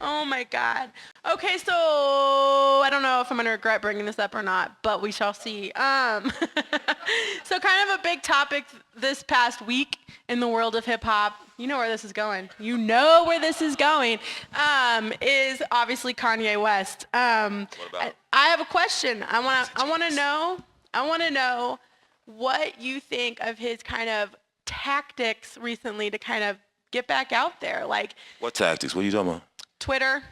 Oh my God. Okay, so I don't know if I'm gonna regret bringing this up or not, but we shall see. So kind of a big topic this past week in the world of hip hop. You know where this is going. You know where this is going. Is obviously Kanye West. What about? I have a question. I wanna know what you think of his kind of tactics recently to kind of get back out there, like What tactics? What are you talking about? Twitter.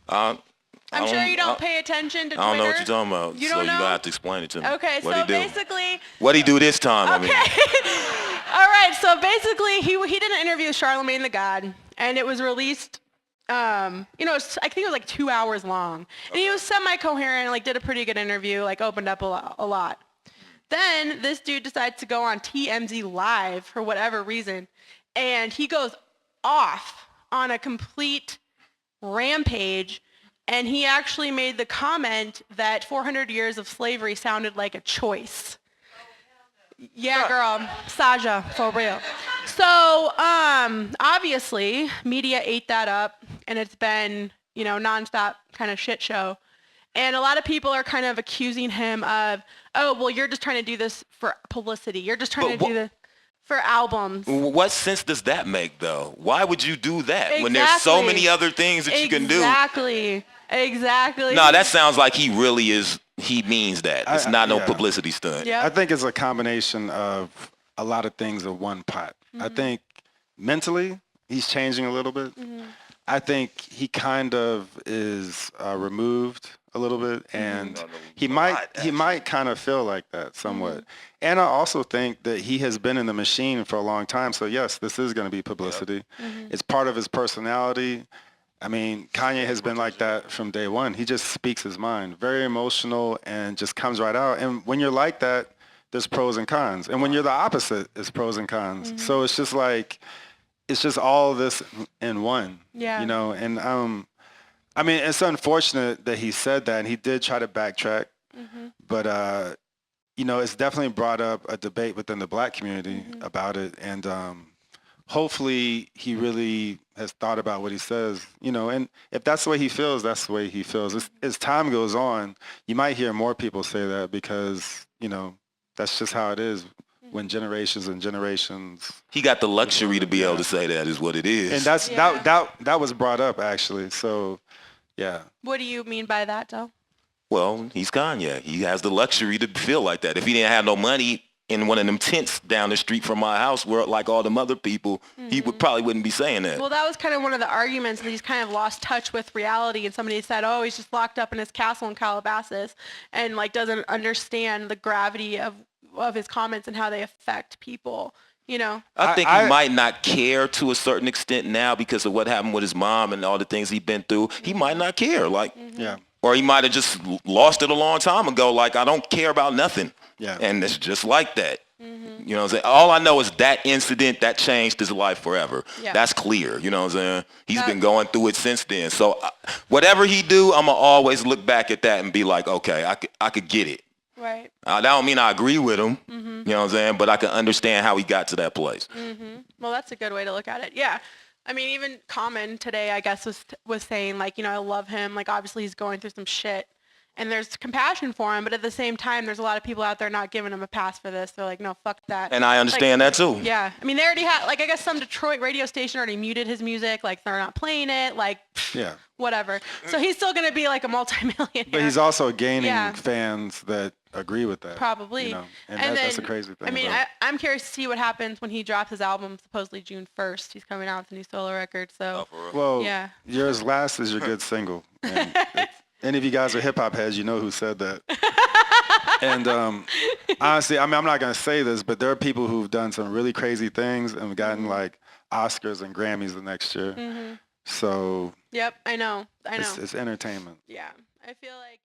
Uh, I'm sure you don't pay attention to Twitter. I don't know what you're talking about. You so don't you're know? gonna have to explain it to me. Okay, What'd so he do? basically. What'd he do this time? Okay. All right, so basically he did an interview with Charlemagne the God, and it was released. I think it was like 2 hours long, and he was semi-coherent, like did a pretty good interview, like opened up a lot. Then this dude decides to go on TMZ Live for whatever reason, and he goes off on a complete rampage, and he actually made the comment that 400 years of slavery sounded like a choice. Yeah, girl, Saja, for real. So, obviously, media ate that up, and it's been, nonstop kind of shit show. And a lot of people are kind of accusing him of, oh, well, you're just trying to do this for publicity. You're just trying to do this for albums. What sense does that make, though? Why would you do that when there's so many other things that you can do? Exactly. No, that sounds like he really is. He means that. It's not no publicity stunt. Yep. I think it's a combination of a lot of things in one pot. Mm-hmm. I think mentally he's changing a little bit. Mm-hmm. I think he kind of is removed a little bit, and he might kind of feel like that somewhat. Mm-hmm. And I also think that he has been in the machine for a long time. So yes, this is going to be publicity. Yep. Mm-hmm. It's part of his personality. I mean, Kanye has been like that from day one. He just speaks his mind, very emotional, and just comes right out. And when you're like that, there's pros and cons. And when you're the opposite, it's pros and cons. Mm-hmm. So it's just like, it's just all of this in one. Yeah. And I mean, it's unfortunate that he said that, and he did try to backtrack. Mm-hmm. But, it's definitely brought up a debate within the Black community mm-hmm. about it. And hopefully he really has thought about what he says, and if that's the way he feels, that's the way he feels. As time goes on, you might hear more people say that because, that's just how it is when generations and generations. He got the luxury to be able to say that is what it is. And that was brought up, actually. So, yeah. What do you mean by that, though? Well, he's Kanye. He has the luxury to feel like that. If he didn't have no money in one of them tents down the street from my house where like all them other people, mm-hmm. he probably wouldn't be saying that. Well, that was kind of one of the arguments that he's kind of lost touch with reality, and somebody said, oh, he's just locked up in his castle in Calabasas and like doesn't understand the gravity of his comments and how they affect people. I think he might not care to a certain extent now because of what happened with his mom and all the things he's been through. He might not care, mm-hmm. Yeah. Or he might have just lost it a long time ago. Like, I don't care about nothing. Yeah. And it's just like that. Mm-hmm. You know what I'm saying? All I know is that incident, that changed his life forever. Yeah. That's clear. You know what I'm saying? He's been going through it since then. So whatever he do, I'm going to always look back at that and be like, okay, I could get it. Right. That don't mean I agree with him. Mm-hmm. You know what I'm saying? But I can understand how he got to that place. Mm-hmm. Well, that's a good way to look at it. Yeah. I mean, even Common today, I guess, was saying, like, I love him. Like, obviously, he's going through some shit. And there's compassion for him, but at the same time, there's a lot of people out there not giving him a pass for this. They're like, no, fuck that. And I understand that too. Yeah. I mean, they already had, like, I guess some Detroit radio station already muted his music. Like, they're not playing it. Like, yeah, whatever. So he's still going to be like a multimillionaire. But he's also gaining fans that agree with that. Probably. And that's a crazy thing. I mean, I'm curious to see what happens when he drops his album, supposedly June 1st. He's coming out with a new solo record. So, well, yeah. Yours Last is your good single. And any of you guys are hip-hop heads, you know who said that. And honestly, I mean, I'm not going to say this, but there are people who've done some really crazy things and gotten like Oscars and Grammys the next year. Mm-hmm. So. Yep, I know. It's entertainment. Yeah, I feel like.